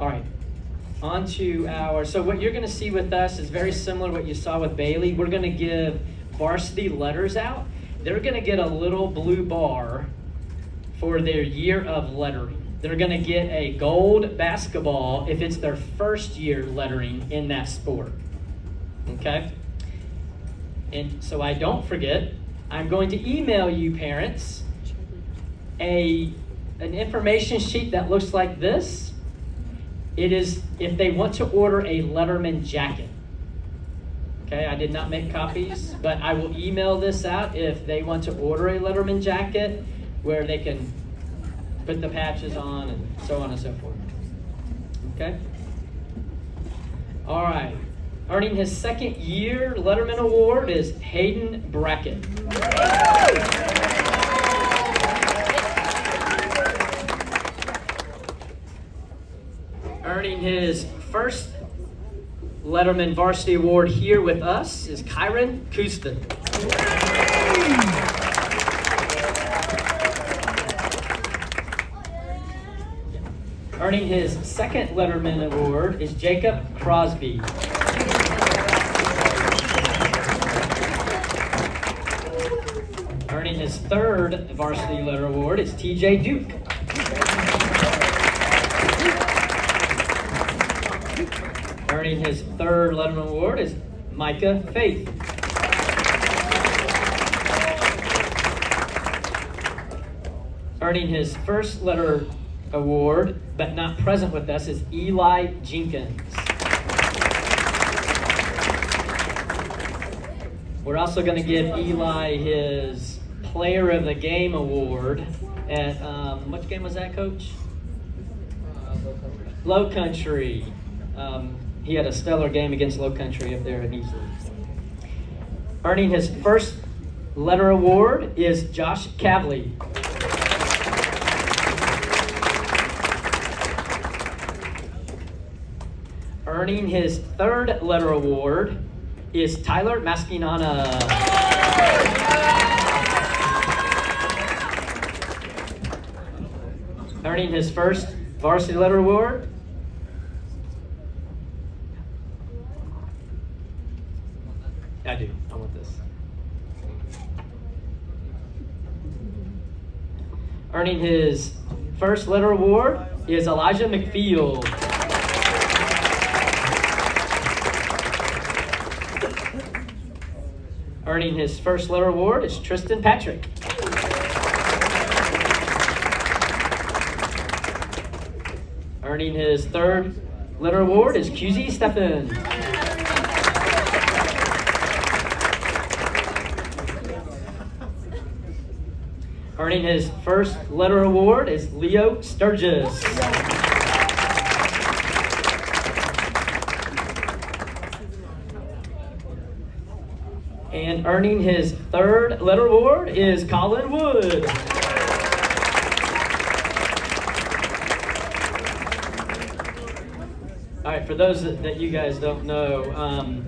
All right. On to so what you're going to see with us is very similar to what you saw with Bailey. We're going to give varsity letters out. They're going to get a little blue bar for their year of lettering. They're going to get a gold basketball if it's their first year lettering in that sport. Okay? And so I don't forget, I'm going to email you parents an information sheet that looks like this. It is if they want to order a Letterman jacket. Okay, I did not make copies, but I will email this out if they want to order a Letterman jacket where they can put the patches on and so on and so forth. Okay? All right. Earning his second year Letterman Award is Hayden Brackett. Earning his first Letterman Varsity Award here with us is Kyron Kustin. Earning his second Letterman Award is Jacob Crosby. Earning his third Varsity Letter Award is TJ Duke. Earning his third Letterman Award is Micah Faith. Earning his first letter award, but not present with us, is Eli Jenkins. We're also going to give Eli his Player of the Game award at, which game was that, Coach? Low Country. He had a stellar game against Low Country up there at Easley. Earning his first letter award is Josh Cavley. Earning his third letter award is Tyler Maskinana. Earning his first varsity letter award, I want this. Earning his first letter award is Elijah McField. Earning his first letter award is Tristan Patrick. Earning his third letter award is QZ Stephan. Earning his first letter award is Leo Sturgis. And earning his third letter award is Colin Wood. All right, for those that you guys don't know,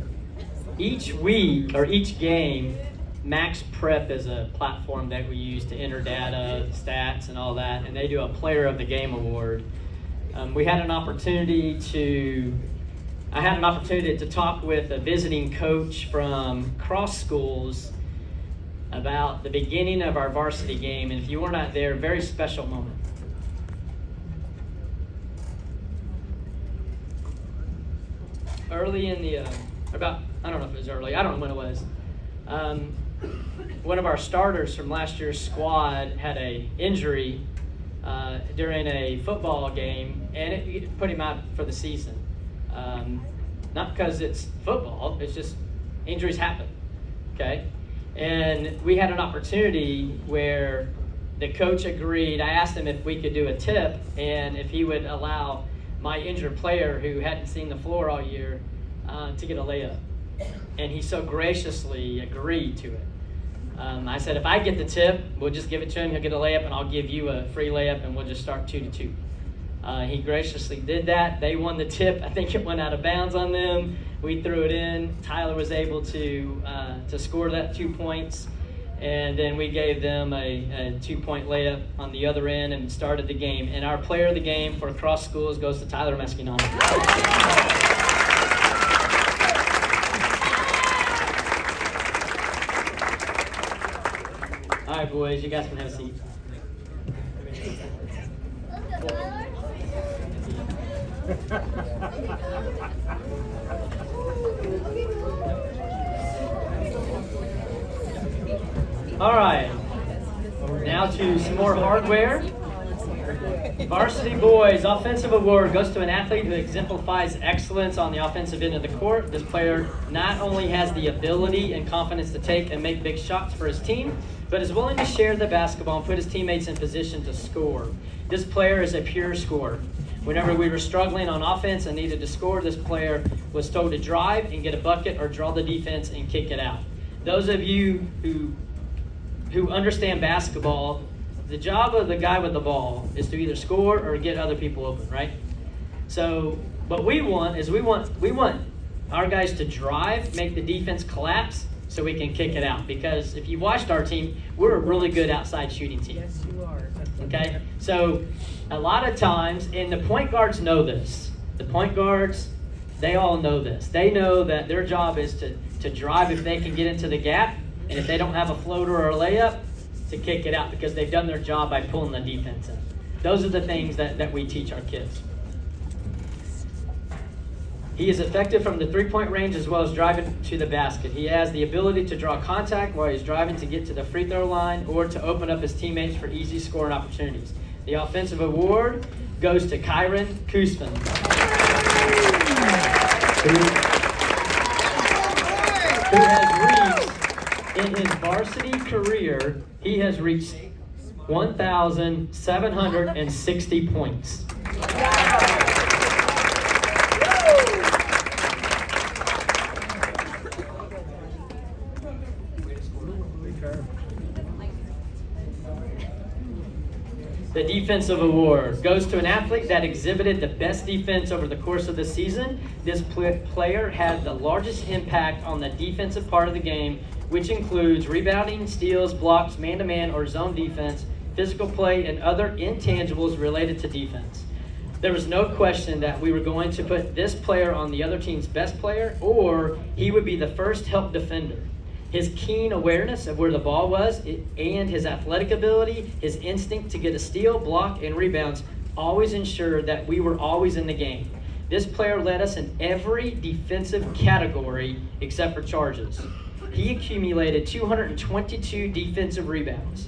each week or each game, Max Prep is a platform that we use to enter data, stats, and all that, and they do a Player of the Game award. I had an opportunity to talk with a visiting coach from Cross Schools about the beginning of our varsity game, and if you were not there, very special moment. Early in the, I don't know if it was early, I don't know when it was. One of our starters from last year's squad had an injury during a football game, and it put him out for the season. Not because it's football, it's just injuries happen, okay? And we had an opportunity where the coach agreed. I asked him if we could do a tip and if he would allow my injured player who hadn't seen the floor all year to get a layup. And he so graciously agreed to it. I said, if I get the tip, we'll just give it to him. He'll get a layup, and I'll give you a free layup, and we'll just start 2-2. He graciously did that. They won the tip. I think it went out of bounds on them. We threw it in. Tyler was able to score that 2 points. And then we gave them a 2-point layup on the other end and started the game. And our player of the game for cross schools goes to Tyler Mesquinano. All right, boys, you guys can have a seat. All right, now to some more hardware. Varsity Boys Offensive Award goes to an athlete who exemplifies excellence on the offensive end of the court. This player not only has the ability and confidence to take and make big shots for his team, but is willing to share the basketball and put his teammates in position to score. This player is a pure scorer. Whenever we were struggling on offense and needed to score, this player was told to drive and get a bucket or draw the defense and kick it out. Those of you who understand basketball, the job of the guy with the ball is to either score or get other people open, right? So what we want is we want our guys to drive, make the defense collapse so we can kick it out. Because if you've watched our team, we're a really good outside shooting team. Yes, you are. Okay? So a lot of times, and the point guards know this. The point guards, they all know this. They know that their job is to drive if they can get into the gap, and if they don't have a floater or a layup, to kick it out because they've done their job by pulling the defense in. Those are the things that we teach our kids. He is effective from the three-point range as well as driving to the basket. He has the ability to draw contact while he's driving to get to the free throw line or to open up his teammates for easy scoring opportunities. The offensive award goes to Kyron Koosman. Who has reached, in his varsity career, he has reached 1,760 points. The defensive award goes to an athlete that exhibited the best defense over the course of the season. This player had the largest impact on the defensive part of the game, which includes rebounding, steals, blocks, man-to-man or zone defense, physical play, and other intangibles related to defense. There was no question that we were going to put this player on the other team's best player, or he would be the first help defender. His keen awareness of where the ball was and his athletic ability, his instinct to get a steal, block, and rebounds always ensured that we were always in the game. This player led us in every defensive category except for charges. He accumulated 222 defensive rebounds,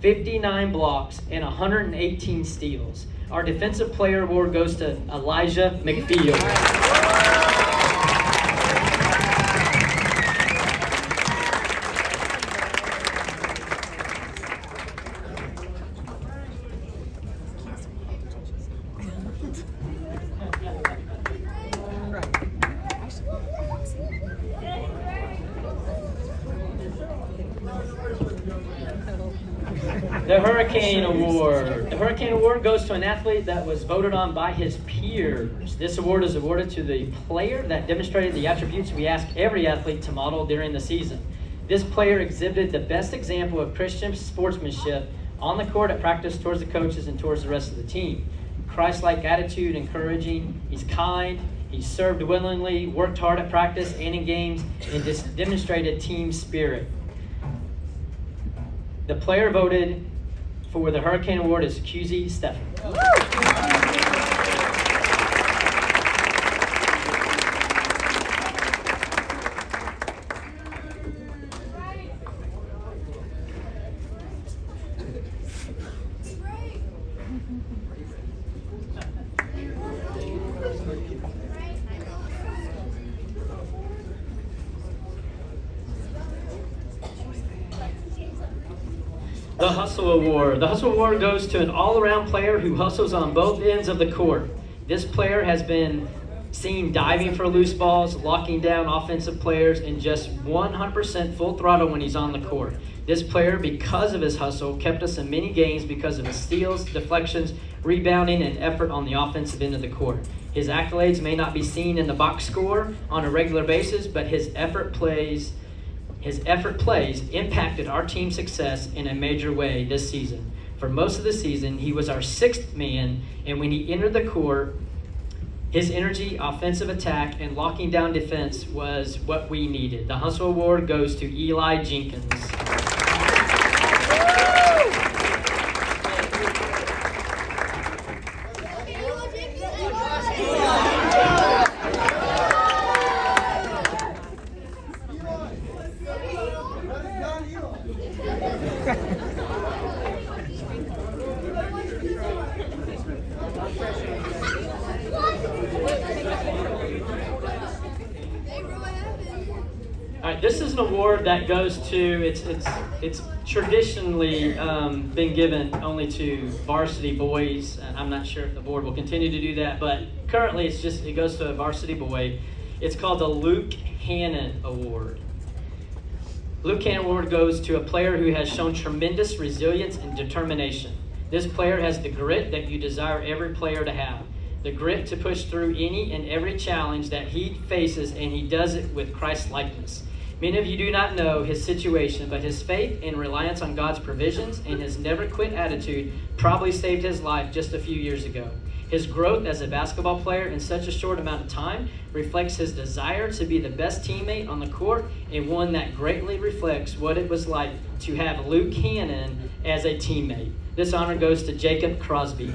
59 blocks, and 118 steals. Our Defensive Player Award goes to Elijah McField. The Hurricane Award. The Hurricane Award goes to an athlete that was voted on by his peers. This award is awarded to the player that demonstrated the attributes we ask every athlete to model during the season. This player exhibited the best example of Christian sportsmanship on the court at practice towards the coaches and towards the rest of the team. Christ-like attitude, encouraging, he's kind, he served willingly, worked hard at practice and in games, and demonstrated team spirit. The player voted for the Hurricane Award is QZ Stephan. The Hustle Award. The Hustle Award goes to an all-around player who hustles on both ends of the court. This player has been seen diving for loose balls, locking down offensive players, and just 100% full throttle when he's on the court. This player, because of his hustle, kept us in many games because of his steals, deflections, rebounding, and effort on the offensive end of the court. His accolades may not be seen in the box score on a regular basis, but his effort plays His effort plays impacted our team's success in a major way this season. For most of the season, he was our sixth man, and when he entered the court, his energy, offensive attack, and locking down defense was what we needed. The Hustle Award goes to Eli Jenkins. All right, this is an award that goes to, it's traditionally been given only to varsity boys. I'm not sure if the board will continue to do that, but currently it goes to a varsity boy. It's called the Luke Hannon Award. Luke Hannon Award goes to a player who has shown tremendous resilience and determination. This player has the grit that you desire every player to have. The grit to push through any and every challenge that he faces, and he does it with Christ-likeness. Many of you do not know his situation, but his faith and reliance on God's provisions and his never-quit attitude probably saved his life just a few years ago. His growth as a basketball player in such a short amount of time reflects his desire to be the best teammate on the court, and one that greatly reflects what it was like to have Luke Hannon as a teammate. This honor goes to Jacob Crosby.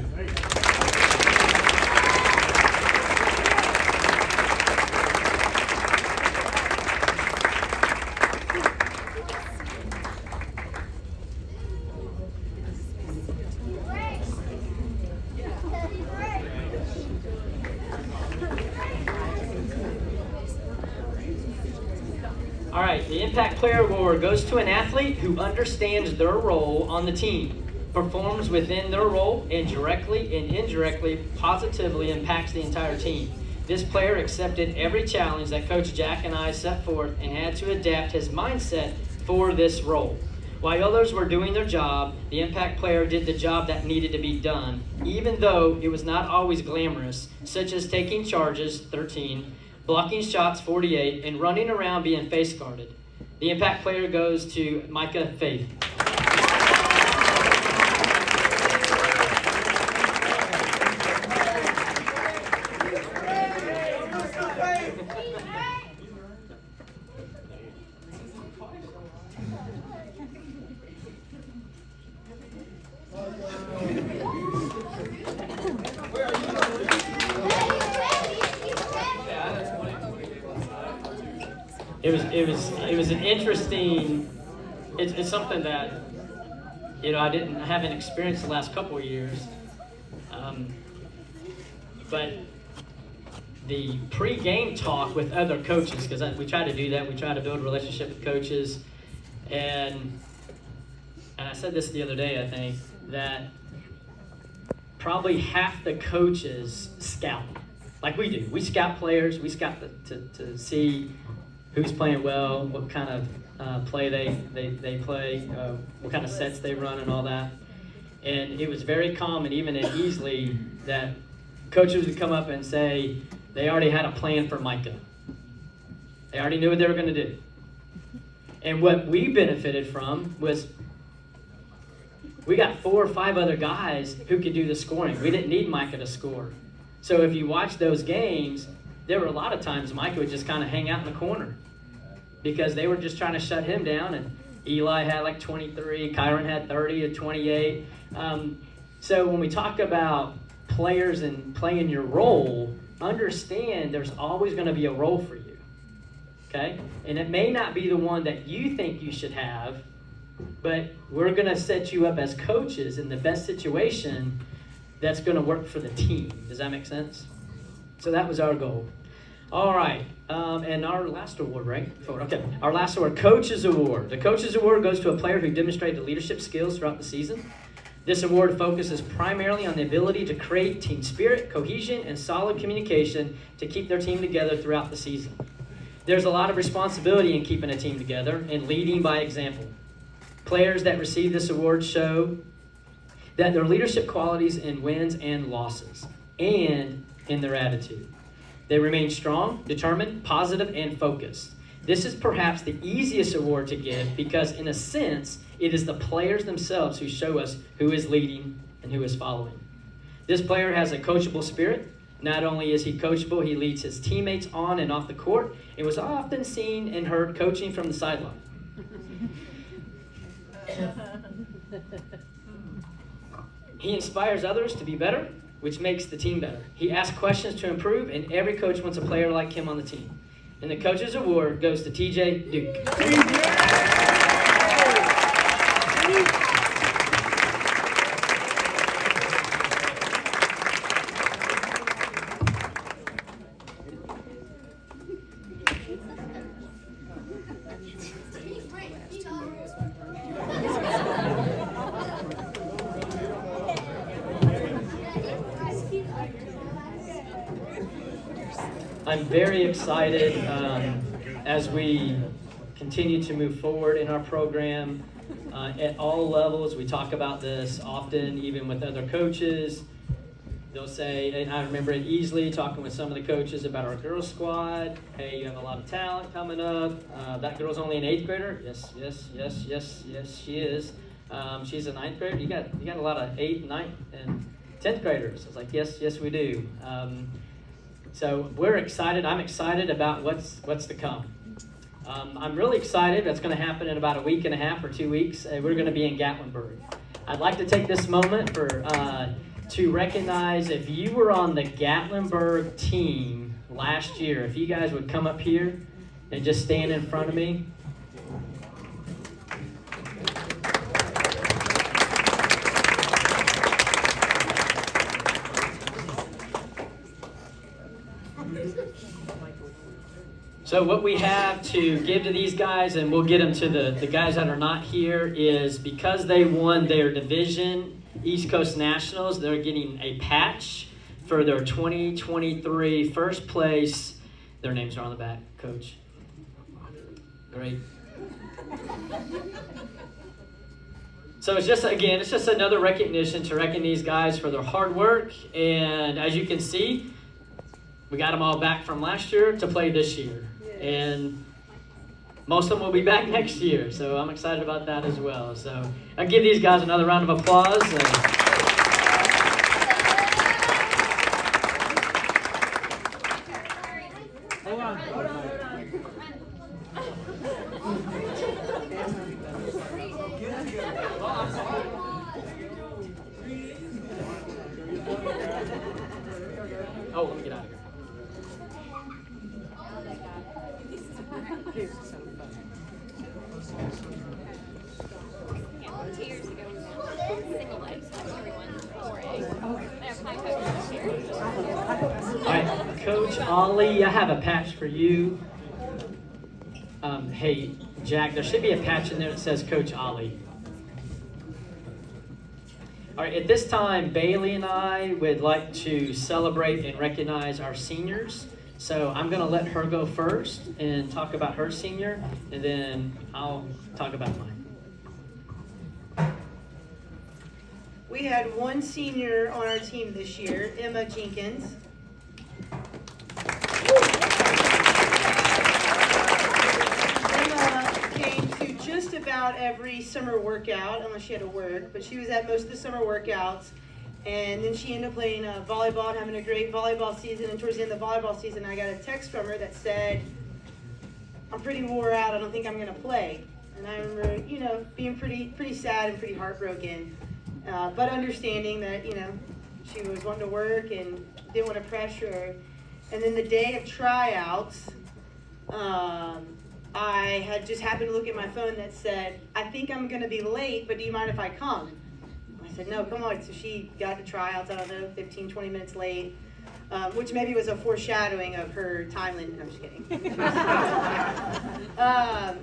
All right, the Impact Player Award goes to an athlete who understands their role on the team, performs within their role, and directly and indirectly positively impacts the entire team. This player accepted every challenge that Coach Jack and I set forth and had to adapt his mindset for this role. While others were doing their job, the Impact Player did the job that needed to be done, even though it was not always glamorous, such as taking charges, 13, blocking shots, 48, and running around being face guarded. The Impact Player goes to Micah Faith. It was an interesting. It's something that I haven't experienced the last couple of years, but the pre-game talk with other coaches, because we try to do that. We try to build a relationship with coaches, and I said this the other day. I think that probably half the coaches scout like we do. We scout players. We scout to see who's playing well, what kind of play they play, what kind of sets they run and all that. And it was very common, even at Easley, that coaches would come up and say they already had a plan for Micah. They already knew what they were going to do. And what we benefited from was we got 4 or 5 other guys who could do the scoring. We didn't need Micah to score. So if you watch those games, there were a lot of times Micah would just kind of hang out in the corner because they were just trying to shut him down, and Eli had like 23, Kyron had 30 to 28. So when we talk about players and playing your role, understand there's always going to be a role for you, okay? And it may not be the one that you think you should have, but we're going to set you up as coaches in the best situation that's going to work for the team. Does that make sense? So that was our goal. All right, and our last award, right? Okay, our last award, Coaches Award. The Coaches Award goes to a player who demonstrated leadership skills throughout the season. This award focuses primarily on the ability to create team spirit, cohesion, and solid communication to keep their team together throughout the season. There's a lot of responsibility in keeping a team together and leading by example. Players that receive this award show that their leadership qualities in wins and losses, and in their attitude. They remain strong, determined, positive, and focused. This is perhaps the easiest award to give because, in a sense, it is the players themselves who show us who is leading and who is following. This player has a coachable spirit. Not only is he coachable, he leads his teammates on and off the court and was often seen and heard coaching from the sideline. He inspires others to be better, which makes the team better. He asks questions to improve, and every coach wants a player like him on the team. And the coach's award goes to TJ Duke. I'm very excited as we continue to move forward in our program at all levels. We talk about this often, even with other coaches. They'll say, and I remember it easily talking with some of the coaches about our girls squad. Hey, you have a lot of talent coming up. That girl's only an 8th grader. Yes, she is. She's a 9th grader. You got a lot of 8th, 9th, and 10th graders. It's like, yes, we do. So we're excited. I'm excited about what's to come. I'm really excited. That's going to happen in about a week and a half or 2 weeks. We're going to be in Gatlinburg. I'd like to take this moment to recognize if you were on the Gatlinburg team last year, if you guys would come up here and just stand in front of me. So what we have to give to these guys, and we'll get them to the guys that are not here, is because they won their division, East Coast Nationals, they're getting a patch for their 2023 first place. Their names are on the back, Coach. Great. So it's just another recognition to recognize these guys for their hard work. And as you can see, we got them all back from last year to play this year. And most of them will be back next year. So I'm excited about that as well. So I'll give these guys another round of applause. Hold on. Oh, let me get out of here. All right, Coach Ollie, I have a patch for you. Hey, Jack, there should be a patch in there that says Coach Ollie. All right, at this time, Bailey and I would like to celebrate and recognize our seniors. So I'm going to let her go first and talk about her senior, and then I'll talk about mine. We had one senior on our team this year, Emma Jenkins. Emma came to just about every summer workout, unless she had to work, but she was at most of the summer workouts. And then she ended up playing volleyball and having a great volleyball season. And towards the end of the volleyball season, I got a text from her that said, I'm pretty wore out. I don't think I'm going to play. And I remember, being pretty sad and pretty heartbroken. But understanding that, she was wanting to work and didn't want to pressure her. And then the day of tryouts, I had just happened to look at my phone that said, I think I'm going to be late, but do you mind if I come? I said, no, come on. So she got to tryouts, I don't know, 15, 20 minutes late, which maybe was a foreshadowing of her time limit. No, I'm just kidding.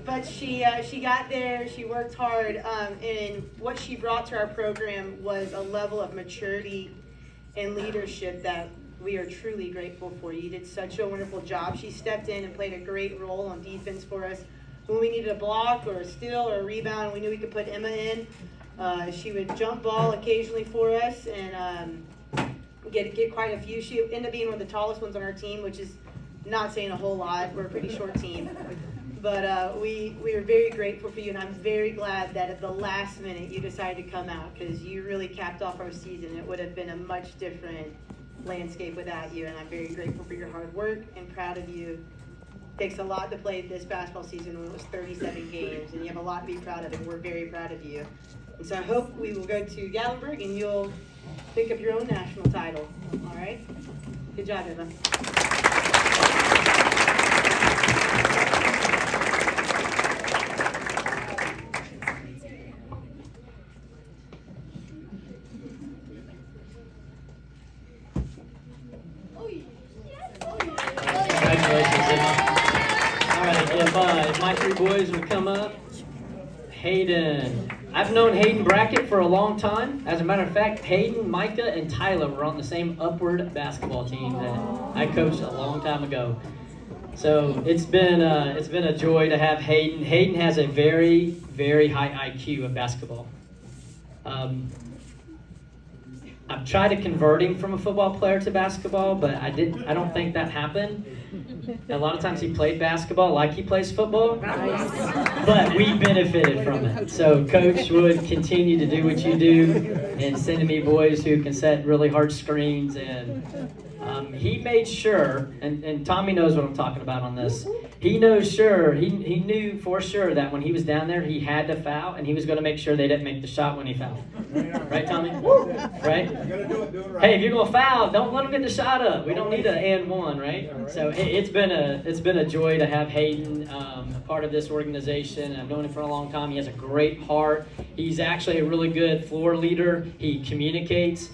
But she got there, she worked hard, and what she brought to our program was a level of maturity and leadership that we are truly grateful for. You did such a wonderful job. She stepped in and played a great role on defense for us. When we needed a block or a steal or a rebound, we knew we could put Emma in. She would jump ball occasionally for us and get quite a few. She ended up being one of the tallest ones on our team, which is not saying a whole lot. We're a pretty short team. But we are very grateful for you, and I'm very glad that at the last minute you decided to come out, because you really capped off our season. It would have been a much different landscape without you, and I'm very grateful for your hard work and proud of you. It takes a lot to play this basketball season when it was 37 games, and you have a lot to be proud of, and we're very proud of you. And so I hope we will go to Gatlinburg and you'll pick up your own national title. All right? Good job, Emma. Congratulations, Emma. All right, if my three boys would come up. Hayden. I've known Hayden Brackett for a long time. As a matter of fact, Hayden, Micah, and Tyler were on the same Upward basketball team that I coached a long time ago. So it's been a joy to have Hayden. Hayden has a very, very high IQ of basketball. I've tried to convert him from a football player to basketball, but I don't think that happened. A lot of times he played basketball like he plays football, but we benefited from it. So Coach would continue to do what you do and sending me boys who can set really hard screens. And he made sure, and Tommy knows what I'm talking about on this, he knew for sure that when he was down there, he had to foul, and he was going to make sure they didn't make the shot when he fouled. Right, Tommy? Right? Do it right. Hey, if you're going to foul, don't let him get the shot up. We don't need an and one, right? So it's been a joy to have Hayden a part of this organization. I've known him for a long time. He has a great heart. He's actually a really good floor leader. He communicates.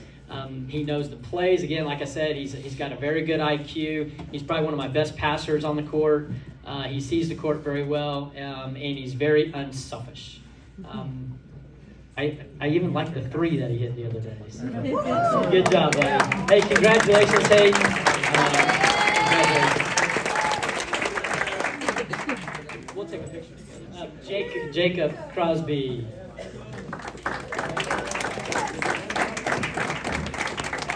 He knows the plays. Again, like I said, he's got a very good IQ. He's probably one of my best passers on the court. He sees the court very well, and he's very unselfish. I even like the three that he hit the other day. So. Good job, buddy. Hey, congratulations, Hayden. Congratulations. We'll take a picture together. Jacob Crosby.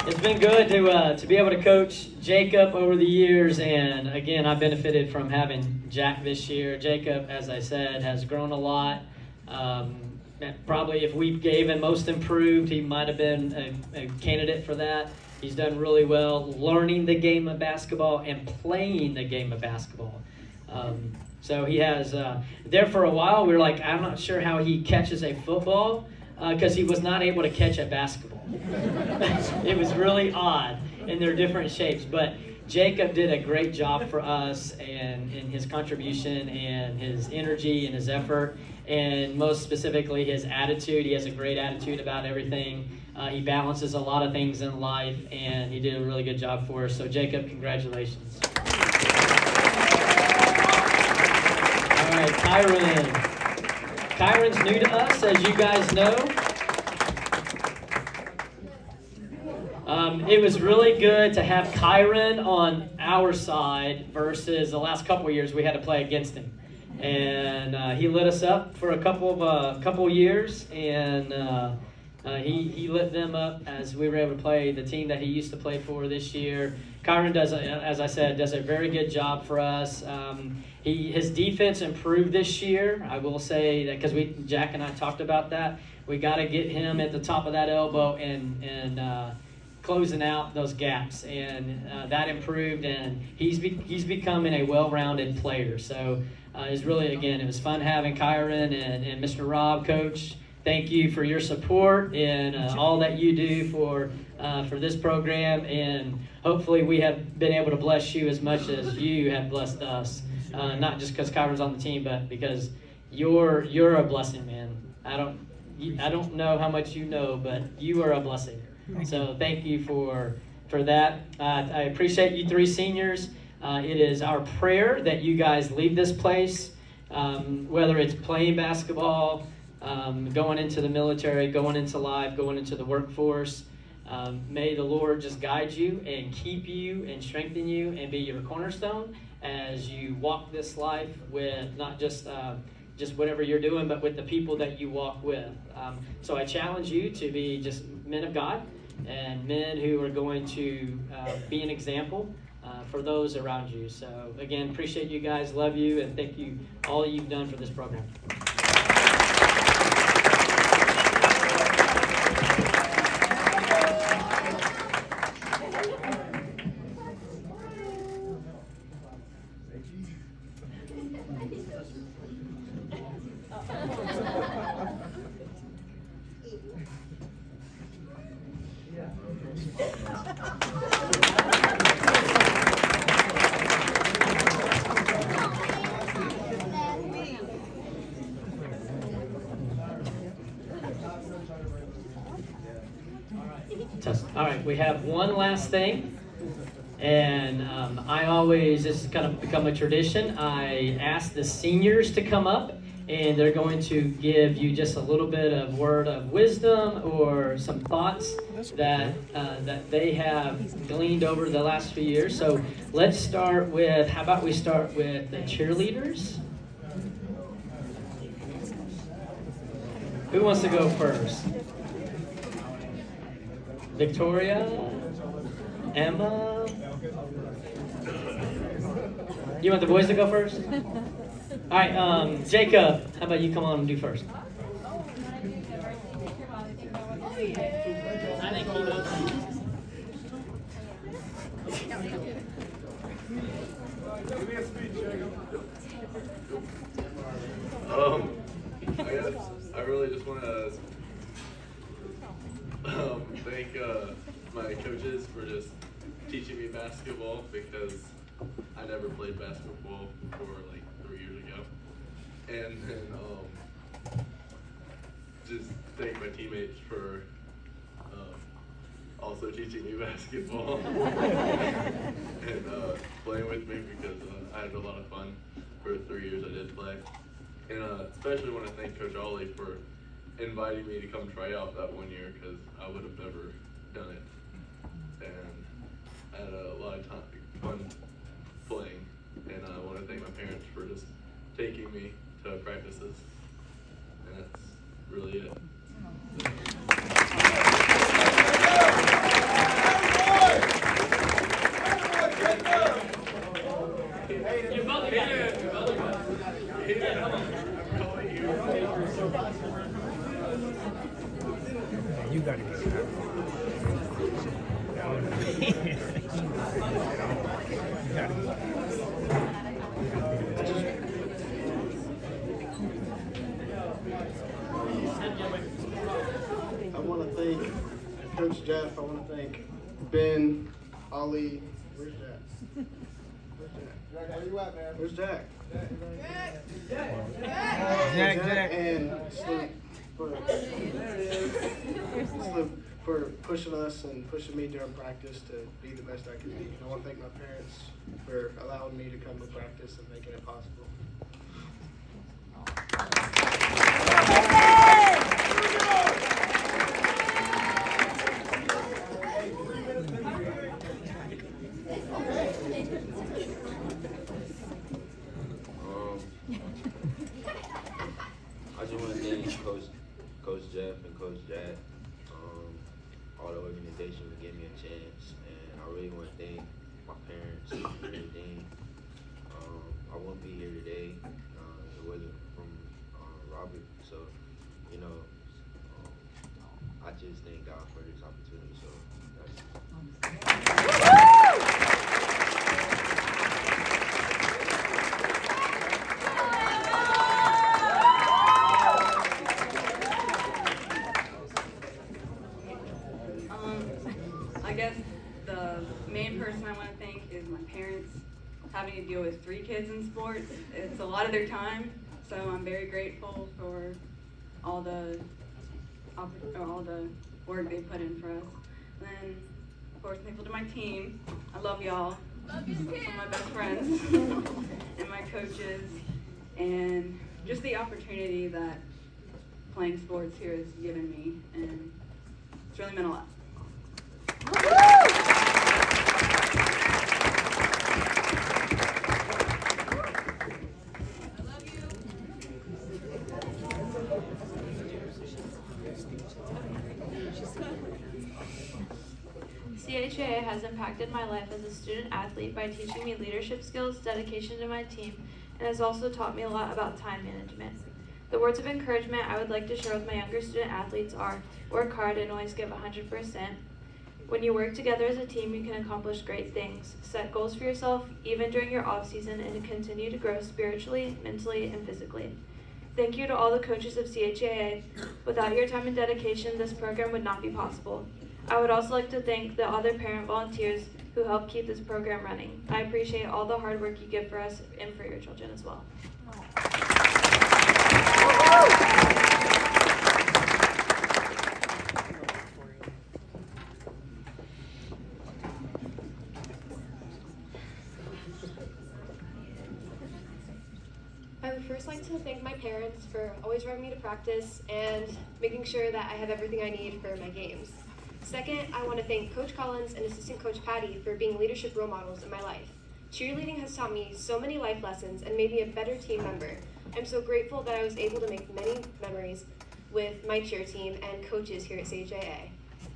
It's been good to be able to coach Jacob over the years, and again, I benefited from having Jack this year. Jacob, as I said, has grown a lot. Probably if we gave him most improved, he might have been a candidate for that. He's done really well learning the game of basketball and playing the game of basketball. So he has, there for a while, we were like, I'm not sure how he catches a football because he was not able to catch a basketball. It was really odd in their different shapes, but Jacob did a great job for us and in his contribution and his energy and his effort, and most specifically his attitude. He has a great attitude about everything. He balances a lot of things in life, and he did a really good job for us. So Jacob, congratulations. All right, Kyron. Kyron's new to us, as you guys know. It was really good to have Kyron on our side versus the last couple of years we had to play against him. And he lit us up for a couple of years, and he lit them up as we were able to play the team that he used to play for this year. Kyron does, as I said, does a very good job for us. His defense improved this year. I will say that because Jack and I talked about that. We got to get him at the top of that elbow and closing out those gaps, and that improved, and he's becoming a well-rounded player. So it's really, again, it was fun having Kyron and Mr. Rob, Coach. Thank you for your support and all that you do for this program, and hopefully we have been able to bless you as much as you have blessed us. Not just because Kyron's on the team, but because you're a blessing, man. I don't know how much you know, but you are a blessing. So thank you for that. I appreciate you three seniors. It is our prayer that you guys leave this place, whether it's playing basketball, going into the military, going into life, going into the workforce. May the Lord just guide you and keep you and strengthen you and be your cornerstone as you walk this life with not just whatever you're doing, but with the people that you walk with. So I challenge you to be just men of God and men who are going to be an example for those around you. So again, appreciate you guys, love you, and thank you all you've done for this program. All right, we have one last thing, and I always, this has kind of become a tradition, I ask the seniors to come up, and they're going to give you just a little bit of word of wisdom or some thoughts that they have gleaned over the last few years. So let's start with, how about we start with the cheerleaders? Who wants to go first? Victoria? Emma? You want the boys to go first? All right, Jacob, how about you come on and do first? I think he knows. I guess I really just want to thank my coaches for just teaching me basketball, because I never played basketball before like 3 years ago. And then just thank my teammates for also teaching me basketball and playing with me, because I had a lot of fun for 3 years I did play. And especially want to thank Coach Ollie for inviting me to come try out that 1 year, because I would have never done it. And I had a lot of fun playing. And I want to thank my parents for just taking me to practices. And that's really it. You're both here. You got to get that. I want to thank Coach Jeff. I want to thank Ben, Ollie. Where's Jack? Where's Jack? Where you at, man? Where's Jack? Jack. And Sloop for pushing us and pushing me during practice to be the best I can be. I want to thank my parents for allowing me to come to practice and making it possible. I just want to thank Coach Jeff and Coach Jack, all the organization for giving me a chance, and I really want to thank my parents and everything. I wouldn't be here today if it wasn't from Robert, so, you know, I just thank God for this opportunity, so that's I guess the main person I want to thank is my parents. Having to deal with 3 kids in sports, it's a lot of their time, so I'm very grateful for all the work they put in for us. And then, of course, thankful to my team. I love y'all. Love you, some of my best friends and my coaches, and just the opportunity that playing sports here has given me, and it's really meant a lot. CHAA has impacted my life as a student athlete by teaching me leadership skills, dedication to my team, and has also taught me a lot about time management. The words of encouragement I would like to share with my younger student athletes are: work hard and always give 100%. When you work together as a team, you can accomplish great things. Set goals for yourself, even during your off season, and to continue to grow spiritually, mentally, and physically. Thank you to all the coaches of CHAA. Without your time and dedication, this program would not be possible. I would also like to thank the other parent volunteers who help keep this program running. I appreciate all the hard work you give for us and for your children as well. I would first like to thank my parents for always driving me to practice and making sure that I have everything I need for my games. Second, I want to thank Coach Collins and Assistant Coach Patty for being leadership role models in my life. Cheerleading has taught me so many life lessons and made me a better team member. I'm so grateful that I was able to make many memories with my cheer team and coaches here at CHAA.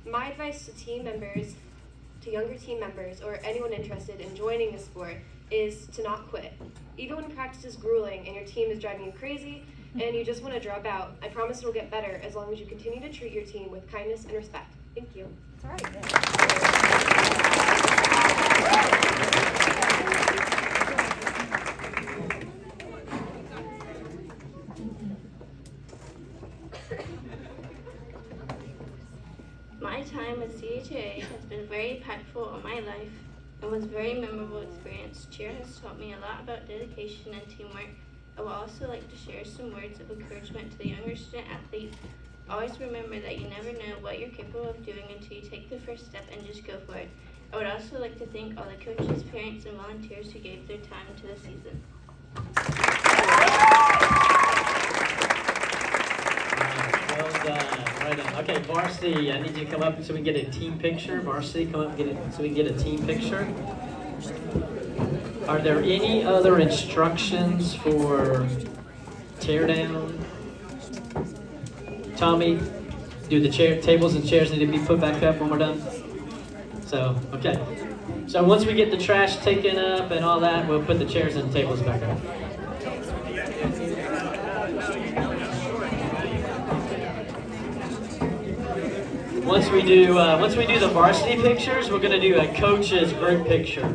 My advice to team members, to younger team members, or anyone interested in joining a sport is to not quit. Even when practice is grueling and your team is driving you crazy and you just want to drop out, I promise it'll get better as long as you continue to treat your team with kindness and respect. Thank you. That's all right. My time at CHA has been very impactful on my life and was a very memorable experience. Cheer has taught me a lot about dedication and teamwork. I would also like to share some words of encouragement to the younger student athletes. Always remember that you never know what you're capable of doing until you take the first step and just go for it. I would also like to thank all the coaches, parents, and volunteers who gave their time to the season. Well done. Right on. Okay, Varsity, I need you to come up so we can get a team picture. Varsity, come up and get it so we can get a team picture. Are there any other instructions for teardown? Tommy, do the tables and chairs need to be put back up when we're done? So, okay. So once we get the trash taken up and all that, we'll put the chairs and tables back up. Once we do the varsity pictures, we're gonna do a coach's group picture.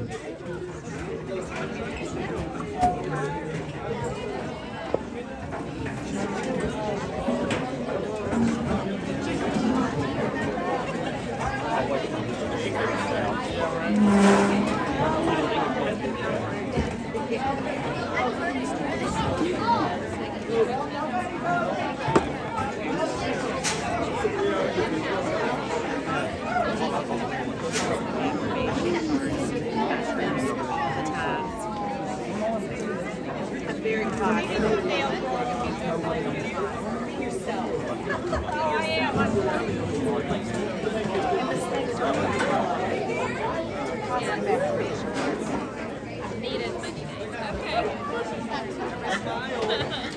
Needed. Okay.